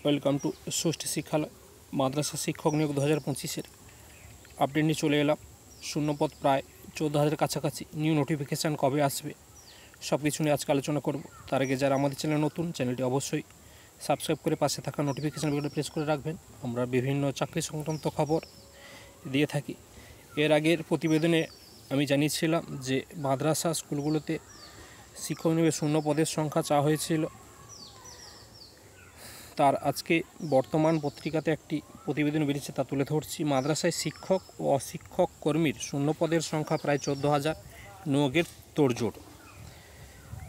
Welcome to ষষ্ঠী শিক্ষালয় মাদ্রাসা শিক্ষক নিয়োগ 2025 update নিয়ে চলে এলাম। শূন্যপদ প্রায় 14,000 কাছাকাছি। নিউ নোটিফিকেশান কবে আসবে সব কিছু নিয়ে আজকে আলোচনা করব। তার আগে যারা আমাদের চ্যানেল নতুন, চ্যানেলটি অবশ্যই সাবস্ক্রাইব করে পাশে থাকা নোটিফিকেশান বেলটা প্রেস করে রাখবেন। আমরা বিভিন্ন চাকরি সংক্রান্ত খবর দিয়ে থাকি। এর আগের প্রতিবেদনে আমি জানিয়েছিলাম যে মাদ্রাসা স্কুলগুলোতে শিক্ষক নিয়োগে শূন্য পদের সংখ্যা চাওয়া হয়েছিল। তার আজকে বর্তমান পত্রিকাতে একটি প্রতিবেদন বেরিয়েছে, তা তুলে ধরছি। মাদ্রাসায় শিক্ষক ও অশিক্ষক কর্মীর শূন্য পদের সংখ্যা প্রায় 14,000, নিয়োগের তোড়জোড়।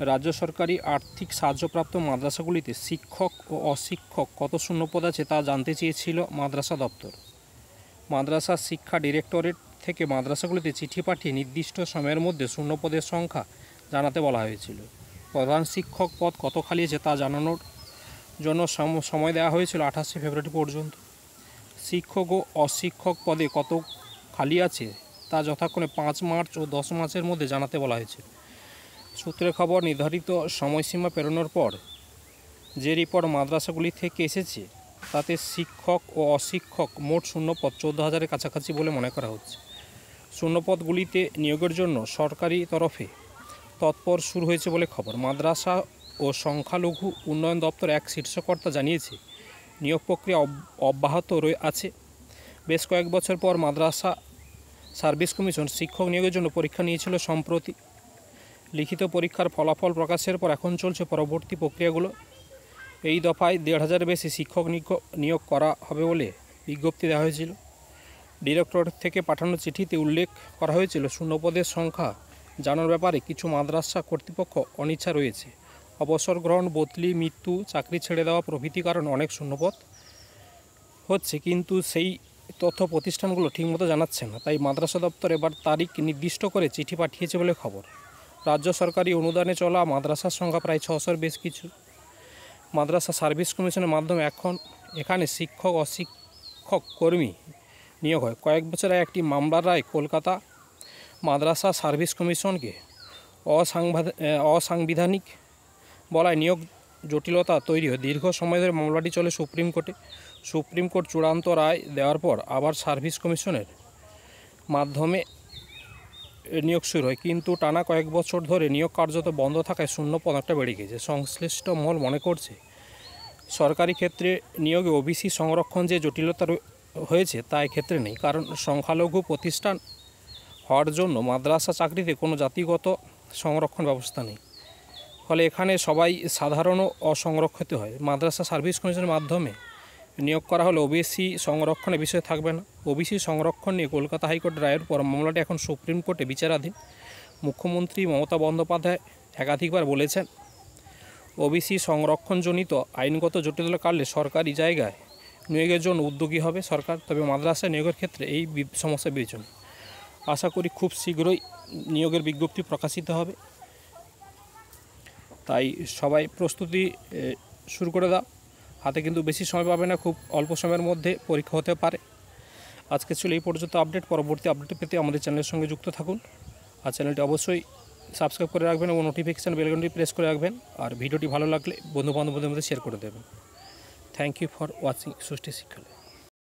রাজ্য সরকারি আর্থিক সাহায্যপ্রাপ্ত মাদ্রাসাগুলিতে শিক্ষক ও অশিক্ষক কত শূন্যপদ আছে তা জানতে চেয়েছিল মাদ্রাসা দপ্তর। মাদ্রাসা শিক্ষা ডিরেক্টরেট থেকে মাদ্রাসাগুলিতে চিঠি পাঠিয়ে নির্দিষ্ট সময়ের মধ্যে শূন্যপদের সংখ্যা জানাতে বলা হয়েছিল। প্রধান শিক্ষক পদ কত খালি আছে তা জানানোর জন্য সময় দেওয়া হয়েছিল 28শে ফেব্রুয়ারি পর্যন্ত। শিক্ষক ও অশিক্ষক পদে কত খালি আছে তা যথাক্রমে 5 মার্চ ও 10 মার্চের মধ্যে জানাতে বলা হয়েছে। সূত্রের খবর, নির্ধারিত সময়সীমা পেরোনোর পর যে রিপোর্ট মাদ্রাসাগুলি থেকে এসেছে তাতে শিক্ষক ও অশিক্ষক মোট শূন্যপদ 14,000-এর কাছাকাছি বলে মনে করা হচ্ছে। শূন্যপদগুলিতে নিয়োগের জন্য সরকারি তরফে তৎপর শুরু হয়েছে বলে খবর। মাদ্রাসা ও সংখ্যালঘু উন্নয়ন দপ্তর এক শীর্ষকর্তা জানিয়েছে, নিয়োগ প্রক্রিয়া অব্যাহত আছে। বেশ কয়েক বছর পর মাদ্রাসা সার্ভিস কমিশন শিক্ষক নিয়োগের জন্য পরীক্ষা নিয়েছিল সম্প্রতি। লিখিত পরীক্ষার ফলাফল প্রকাশের পর এখন চলছে পরবর্তী প্রক্রিয়াগুলো। এই দফায় 1,500 বেশি শিক্ষক নিয়োগ করা হবে বলে বিজ্ঞপ্তি দেওয়া হয়েছিল। ডিরেক্টরেট থেকে পাঠানো চিঠিতে উল্লেখ করা হয়েছিল, শূন্যপদের সংখ্যা জানার ব্যাপারে কিছু মাদ্রাসা কর্তৃপক্ষ অনিচ্ছা রয়েছে। অবসর গ্রহণ, বদলি, মৃত্যু, চাকরি ছেড়ে দেওয়া প্রভৃতি কারণে অনেক শূন্যপদ হচ্ছে, কিন্তু সেই তথ্য প্রতিষ্ঠানগুলো ঠিকমতো জানাচ্ছে না। তাই মাদ্রাসা দপ্তর এবার তারিখ নির্দিষ্ট করে চিঠি পাঠিয়েছে বলে খবর। রাজ্য সরকারি অনুদানে চলা মাদ্রাসার সংখ্যা প্রায় 600-র বেশ কিছু। মাদ্রাসা সার্ভিস কমিশনের মাধ্যমে এখানে শিক্ষক অশিক্ষক কর্মী নিয়োগ হয়। কয়েক বছর আগে একটি মামলার রায় কলকাতা মাদ্রাসা সার্ভিস কমিশনকে অসাংবিধানিক বলায় নিয়োগ জটিলতা তৈরি হয়। দীর্ঘ সময় ধরে মামলাটি চলে সুপ্রিম কোর্টে। সুপ্রিম কোর্ট চূড়ান্ত রায় দেওয়ার পর আবার সার্ভিস কমিশনের মাধ্যমে নিয়োগ শুরু হয়, কিন্তু টানা কয়েক বছর ধরে নিয়োগ কার্যত বন্ধ থাকায় শূন্যপদ অনেকটা বেড়ে গেছে। সংশ্লিষ্ট মহল মনে করছে, সরকারি ক্ষেত্রে নিয়োগে ওবিসি সংরক্ষণ যে জটিলতা হয়েছে তা ক্ষেত্রে নেই, কারণ সংখ্যালঘু প্রতিষ্ঠান হওয়ার জন্য মাদ্রাসা চাকরিতে কোনো জাতিগত সংরক্ষণ ব্যবস্থা নেই। ফলে এখানে সবাই সাধারণ ও অসংরক্ষিত হয়। মাদ্রাসা সার্ভিস কমিশনের মাধ্যমে নিয়োগ করা হলে ওবিসি সংরক্ষণের বিষয় থাকবে না। ওবিসি সংরক্ষণ নিয়ে কলকাতা হাইকোর্টের রায়ের পর মামলাটি এখন সুপ্রিম কোর্টে বিচারাধীন। মুখ্যমন্ত্রী মমতা বন্দ্যোপাধ্যায় একাধিকবার বলেছেন, ওবিসি সংরক্ষণজনিত আইনগত জটিলতা কাটলে সরকারি জায়গায় নিয়োগের জন্য উদ্যোগী হবে সরকার। তবে মাদ্রাসায় নিয়োগের ক্ষেত্রে এই সমস্যা বিবেচনা। আশা করি খুব শীঘ্রই নিয়োগের বিজ্ঞপ্তি প্রকাশিত হবে। তাই সবাই প্রস্তুতি শুরু করে দাও। হাতে কিন্তু বেশি সময় পাবে না, খুব অল্প সময়ের মধ্যে পরীক্ষা হতে পারে। আজকে ছিল এই পর্যন্ত আপডেট। পরবর্তী আপডেট পেতে আমাদের চ্যানেলের সঙ্গে যুক্ত থাকুন। আর চ্যানেলটি অবশ্যই সাবস্ক্রাইব করে রাখবেন এবং নোটিফিকেশান বেলঘন্টি প্রেস করে রাখবেন। আর ভিডিওটি ভালো লাগলে বন্ধুবান্ধবদের মধ্যে শেয়ার করে দেবেন। Thank you for watching Shashthi শিক্ষালয়।